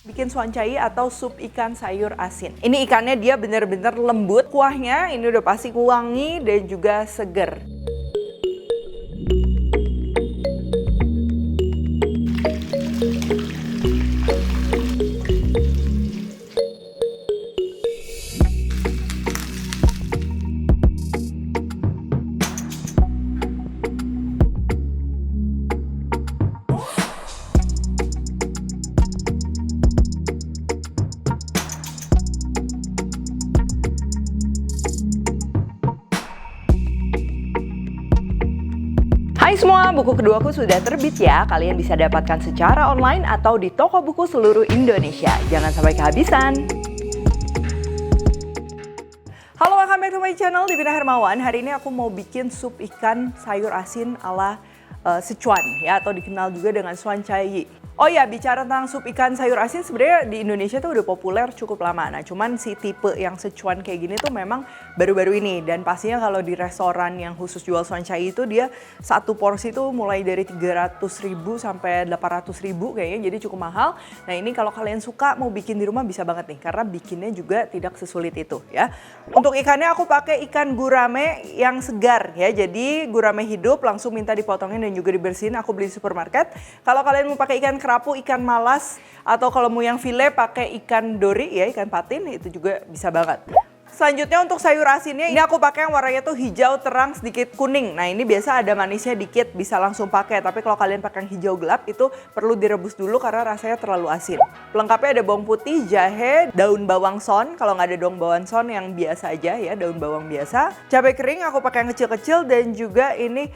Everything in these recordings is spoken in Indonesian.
Bikin suancai atau sup ikan sayur asin. Ini ikannya dia bener-bener lembut, kuahnya ini udah pasti wangi dan juga seger. Hai semua, buku keduaku sudah terbit ya. Kalian bisa dapatkan secara online atau di toko buku seluruh Indonesia. Jangan sampai kehabisan. Halo, welcome back to my channel, Devina Hermawan. Hari ini aku mau bikin sup ikan sayur asin ala Sichuan ya, atau dikenal juga dengan suancai. Oh ya, bicara tentang sup ikan sayur asin sebenarnya di Indonesia tuh udah populer cukup lama. Nah, cuman si tipe yang Sichuan kayak gini tuh memang baru-baru ini. Dan pastinya kalau di restoran yang khusus jual suancai itu dia satu porsi tuh mulai dari 300.000 sampai 800.000 kayaknya, jadi cukup mahal. Nah, ini kalau kalian suka mau bikin di rumah bisa banget nih, karena bikinnya juga tidak sesulit itu ya. Untuk ikannya aku pakai ikan gurame yang segar ya. Jadi gurame hidup langsung minta dipotongin dan juga dibersihin. Aku beli di supermarket. Kalau kalian mau pakai ikan kerapu, ikan malas, atau kalau mau yang file pakai ikan dori ya, ikan patin, itu juga bisa banget. Selanjutnya untuk sayur asinnya, ini aku pakai yang warnanya tuh hijau terang sedikit kuning. Nah, ini biasa ada manisnya dikit, bisa langsung pakai. Tapi kalau kalian pakai yang hijau gelap itu perlu direbus dulu karena rasanya terlalu asin. Pelengkapnya ada bawang putih, jahe, daun bawang son. Kalau nggak ada daun bawang son yang biasa aja ya, daun bawang biasa. Cabai kering aku pakai yang kecil-kecil, dan juga ini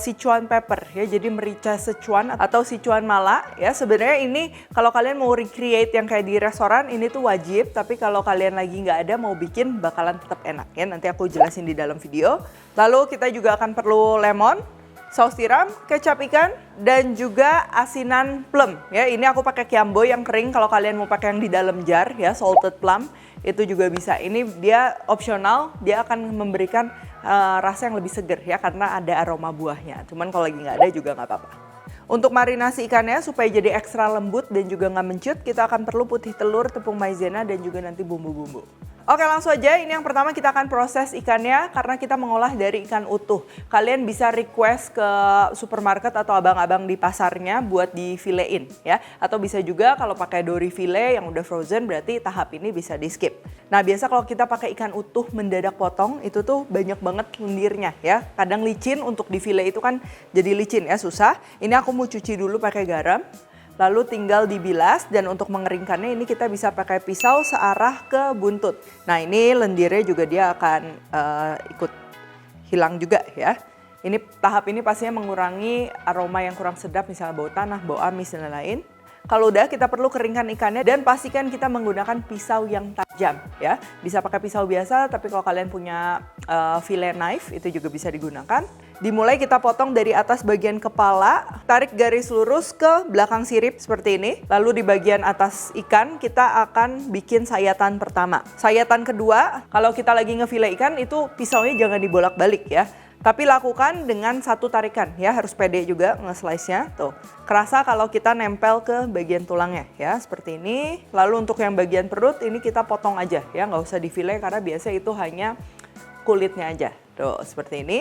Sichuan pepper ya. Jadi merica Sichuan atau Sichuan mala ya. Sebenarnya ini kalau kalian mau recreate yang kayak di restoran ini tuh wajib. Tapi kalau kalian lagi nggak ada mau bikin, bakalan tetap enak ya, nanti aku jelasin di dalam video. Lalu kita juga akan perlu lemon, saus tiram, kecap ikan, dan juga asinan plum ya. Ini aku pakai kiambo yang kering, kalau kalian mau pakai yang di dalam jar ya, salted plum, itu juga bisa. Ini dia opsional, dia akan memberikan rasa yang lebih seger ya, karena ada aroma buahnya. Cuman kalau lagi nggak ada juga nggak apa-apa. Untuk marinasi ikannya supaya jadi ekstra lembut dan juga nggak mencut, kita akan perlu putih telur, tepung maizena, dan juga nanti bumbu-bumbu. Oke, langsung aja. Ini yang pertama kita akan proses ikannya karena kita mengolah dari ikan utuh. Kalian bisa request ke supermarket atau abang-abang di pasarnya buat difilein ya. Atau bisa juga kalau pakai dori file yang udah frozen, berarti tahap ini bisa di skip. Nah, biasa kalau kita pakai ikan utuh mendadak potong itu tuh banyak banget lendirnya ya. Kadang licin, untuk di file itu kan jadi licin ya, susah. Ini aku mau cuci dulu pakai garam. Lalu tinggal dibilas, dan untuk mengeringkannya ini kita bisa pakai pisau searah ke buntut. Nah, ini lendirnya juga dia akan ikut hilang juga ya. Ini tahap ini pastinya mengurangi aroma yang kurang sedap, misalnya bau tanah, bau amis, dan lain-lain. Kalau udah, kita perlu keringkan ikannya dan pastikan kita menggunakan pisau yang tajam ya. Bisa pakai pisau biasa, tapi kalau kalian punya fillet knife itu juga bisa digunakan. Dimulai kita potong dari atas bagian kepala, tarik garis lurus ke belakang sirip seperti ini. Lalu di bagian atas ikan kita akan bikin sayatan pertama. Sayatan kedua, kalau kita lagi ngefile ikan itu pisaunya jangan dibolak-balik ya. Tapi lakukan dengan satu tarikan ya, harus pede juga nge-slice-nya. Tuh, kerasa kalau kita nempel ke bagian tulangnya ya, seperti ini. Lalu untuk yang bagian perut ini kita potong aja ya, nggak usah di-file karena biasa itu hanya kulitnya aja. Tuh, seperti ini.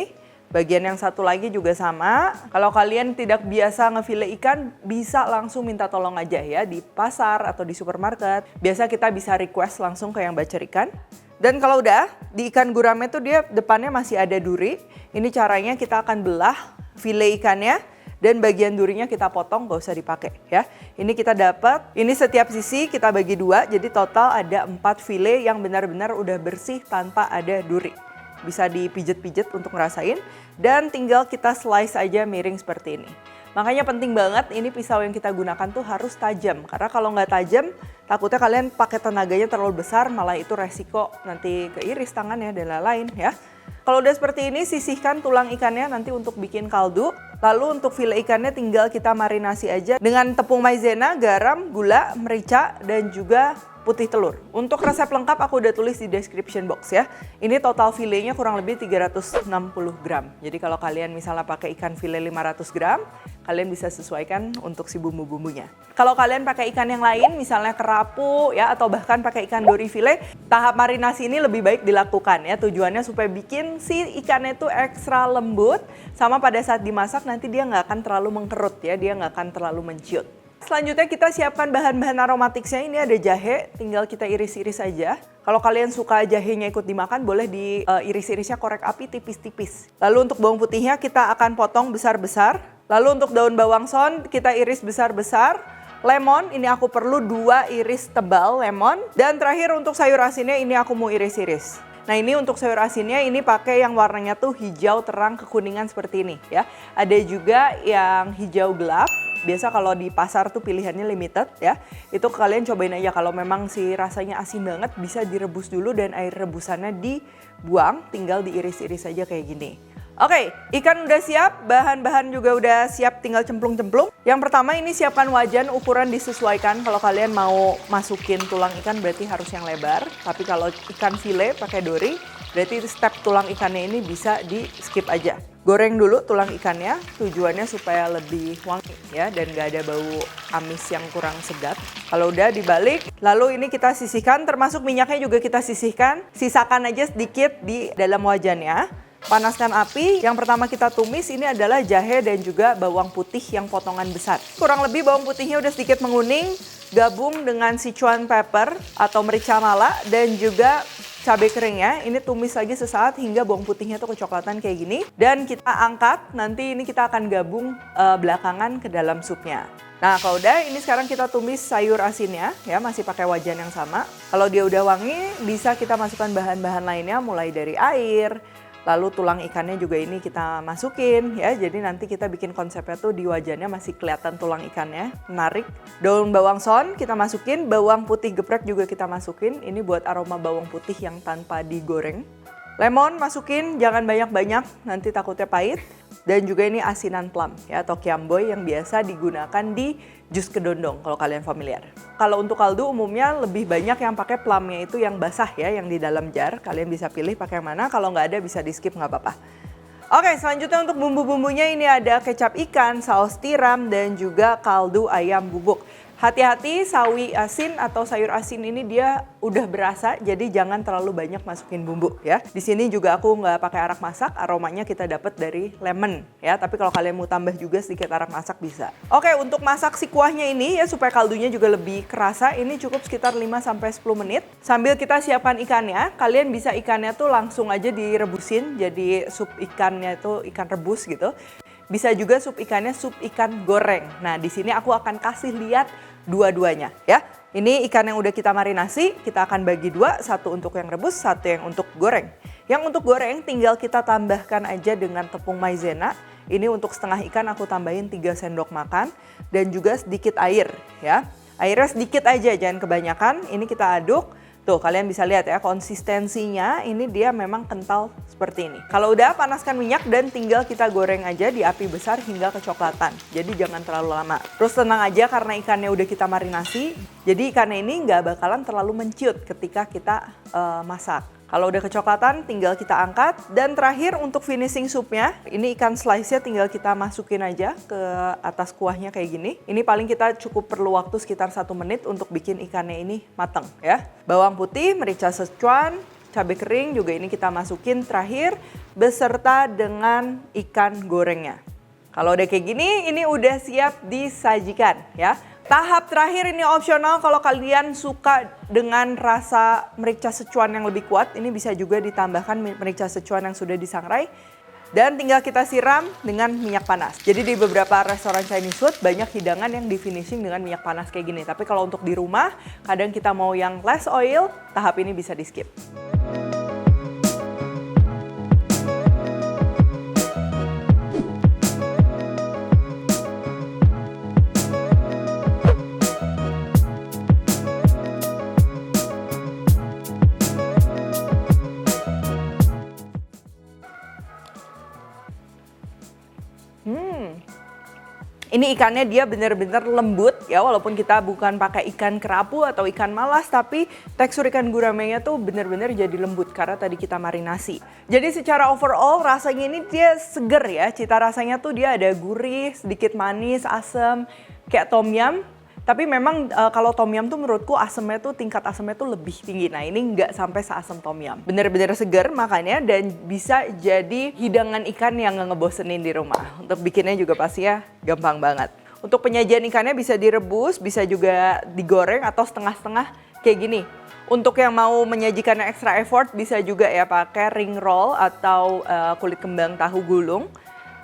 Bagian yang satu lagi juga sama. Kalau kalian tidak biasa ngefile ikan, bisa langsung minta tolong aja ya di pasar atau di supermarket. Biasa kita bisa request langsung ke yang bacer ikan. Dan kalau udah, di ikan gurame tuh dia depannya masih ada duri. Ini caranya kita akan belah file ikannya dan bagian durinya kita potong, gak usah dipakai ya. Ini kita dapat, ini setiap sisi kita bagi dua, jadi total ada 4 file yang benar-benar udah bersih tanpa ada duri. Bisa dipijet-pijet untuk ngerasain, dan tinggal kita slice aja miring seperti ini. Makanya penting banget ini pisau yang kita gunakan tuh harus tajam, karena kalau nggak tajam takutnya kalian pakai tenaganya terlalu besar, malah itu resiko nanti keiris tangannya dan lain-lain ya. Kalau udah seperti ini, sisihkan tulang ikannya nanti untuk bikin kaldu. Lalu untuk file ikannya tinggal kita marinasi aja dengan tepung maizena, garam, gula, merica, dan juga putih telur. Untuk resep lengkap aku udah tulis di description box ya. Ini total filenya kurang lebih 360 gram. Jadi kalau kalian misalnya pakai ikan file 500 gram, kalian bisa sesuaikan untuk si bumbu-bumbunya. Kalau kalian pakai ikan yang lain, misalnya kerapu ya, atau bahkan pakai ikan dori file, tahap marinasi ini lebih baik dilakukan ya. Tujuannya supaya bikin si ikannya itu ekstra lembut, sama pada saat dimasak nanti dia nggak akan terlalu mengkerut ya, dia nggak akan terlalu menciut. Selanjutnya kita siapkan bahan-bahan aromatiknya. Ini ada jahe, tinggal kita iris-iris aja. Kalau kalian suka jahenya ikut dimakan, boleh diiris-irisnya korek api tipis-tipis. Lalu untuk bawang putihnya kita akan potong besar-besar. Lalu untuk daun bawang son kita iris besar-besar. Lemon, ini aku perlu 2 iris tebal lemon. Dan terakhir untuk sayur asinnya ini aku mau iris-iris. Nah ini untuk sayur asinnya ini pakai yang warnanya tuh hijau terang kekuningan seperti ini ya. Ada juga yang hijau gelap. Biasa kalau di pasar tuh pilihannya limited ya. Itu kalian cobain aja, kalau memang si rasanya asin banget bisa direbus dulu dan air rebusannya dibuang, tinggal diiris-iris aja kayak gini. Oke, ikan udah siap, bahan-bahan juga udah siap, tinggal cemplung-cemplung. Yang pertama ini siapkan wajan, ukuran disesuaikan. Kalau kalian mau masukin tulang ikan berarti harus yang lebar. Tapi kalau ikan file pakai dori, berarti step tulang ikannya ini bisa di skip aja. Goreng dulu tulang ikannya, tujuannya supaya lebih wangi ya dan gak ada bau amis yang kurang sedap. Kalau udah dibalik, lalu ini kita sisihkan, termasuk minyaknya juga kita sisihkan. Sisakan aja sedikit di dalam wajannya. Panaskan api, yang pertama kita tumis ini adalah jahe dan juga bawang putih yang potongan besar. Kurang lebih bawang putihnya udah sedikit menguning, gabung dengan Sichuan pepper atau merica mala dan juga cabai kering ya. Ini tumis lagi sesaat hingga bawang putihnya tuh kecoklatan kayak gini. Dan kita angkat, nanti ini kita akan gabung belakangan ke dalam supnya. Nah kalau udah, ini sekarang kita tumis sayur asinnya ya, masih pakai wajan yang sama. Kalau dia udah wangi, bisa kita masukkan bahan-bahan lainnya mulai dari air. Lalu tulang ikannya juga ini kita masukin ya, jadi nanti kita bikin konsepnya tuh di wajannya masih kelihatan tulang ikannya, menarik. Daun bawang son kita masukin, bawang putih geprek juga kita masukin, ini buat aroma bawang putih yang tanpa digoreng. Lemon masukin, jangan banyak-banyak, nanti takutnya pahit. Dan juga ini asinan plum ya, atau kiamboy yang biasa digunakan di jus kedondong kalau kalian familiar. Kalau untuk kaldu umumnya lebih banyak yang pakai plumnya itu yang basah ya, yang di dalam jar. Kalian bisa pilih pakai yang mana, kalau nggak ada bisa di skip nggak apa-apa. Oke, selanjutnya untuk bumbu-bumbunya ini ada kecap ikan, saus tiram, dan juga kaldu ayam bubuk. Hati-hati sawi asin atau sayur asin ini dia udah berasa, jadi jangan terlalu banyak masukin bumbu ya. Di sini juga aku nggak pakai arak masak, aromanya kita dapat dari lemon ya. Tapi kalau kalian mau tambah juga sedikit arak masak bisa. Oke, untuk masak si kuahnya ini ya supaya kaldunya juga lebih kerasa, ini cukup sekitar 5-10 menit. Sambil kita siapkan ikannya, kalian bisa ikannya tuh langsung aja direbusin jadi sup ikannya itu ikan rebus gitu. Bisa juga sup ikannya sup ikan goreng. Nah, di sini aku akan kasih lihat dua-duanya ya. Ini ikan yang udah kita marinasi, kita akan bagi dua, satu untuk yang rebus, satu yang untuk goreng. Yang untuk goreng tinggal kita tambahkan aja dengan tepung maizena. Ini untuk setengah ikan aku tambahin 3 sendok makan dan juga sedikit air ya. Airnya sedikit aja, jangan kebanyakan. Ini kita aduk. Tuh kalian bisa lihat ya konsistensinya ini dia memang kental seperti ini. Kalau udah panaskan minyak dan tinggal kita goreng aja di api besar hingga kecoklatan. Jadi jangan terlalu lama. Terus tenang aja karena ikannya udah kita marinasi. Jadi ikannya ini nggak bakalan terlalu menciut ketika kita masak. Kalau udah kecoklatan tinggal kita angkat. Dan terakhir untuk finishing supnya, ini ikan slice-nya tinggal kita masukin aja ke atas kuahnya kayak gini. Ini paling kita cukup perlu waktu sekitar 1 menit untuk bikin ikannya ini matang ya. Bawang putih, merica Sichuan, cabai kering juga ini kita masukin terakhir beserta dengan ikan gorengnya. Kalau udah kayak gini, ini udah siap disajikan ya. Tahap terakhir ini opsional kalau kalian suka dengan rasa merica Sichuan yang lebih kuat. Ini bisa juga ditambahkan merica Sichuan yang sudah disangrai. Dan tinggal kita siram dengan minyak panas. Jadi di beberapa restoran Chinese food banyak hidangan yang di finishing dengan minyak panas kayak gini. Tapi kalau untuk di rumah, kadang kita mau yang less oil, tahap ini bisa di skip. Ini ikannya dia benar-benar lembut ya, walaupun kita bukan pakai ikan kerapu atau ikan malas, tapi tekstur ikan guramenya tuh benar-benar jadi lembut karena tadi kita marinasi. Jadi secara overall rasanya ini dia seger ya, cita rasanya tuh dia ada gurih, sedikit manis, asam, kayak tom yum. Tapi memang kalau tom yum tuh menurutku asemnya tuh tingkat asemnya tuh lebih tinggi. Nah ini nggak sampai seasam tom yum. Bener-bener seger makanya dan bisa jadi hidangan ikan yang nggak ngebosenin di rumah. Untuk bikinnya juga pasti ya gampang banget. Untuk penyajian ikannya bisa direbus, bisa juga digoreng atau setengah-setengah kayak gini. Untuk yang mau menyajikannya extra effort bisa juga ya pakai ring roll atau kulit kembang tahu gulung.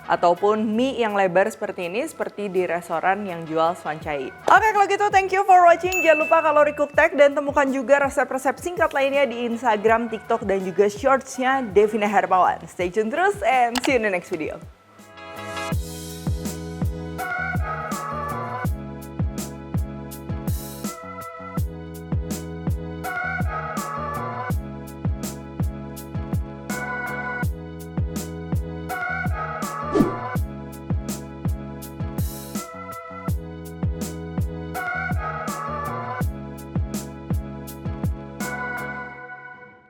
Ataupun mie yang lebar seperti ini, seperti di restoran yang jual swancai. Oke, kalau gitu thank you for watching. Jangan lupa kalori cook tag dan temukan juga resep-resep singkat lainnya di Instagram, TikTok, dan juga shortsnya Devina Hermawan. Stay tune terus and see you in the next video.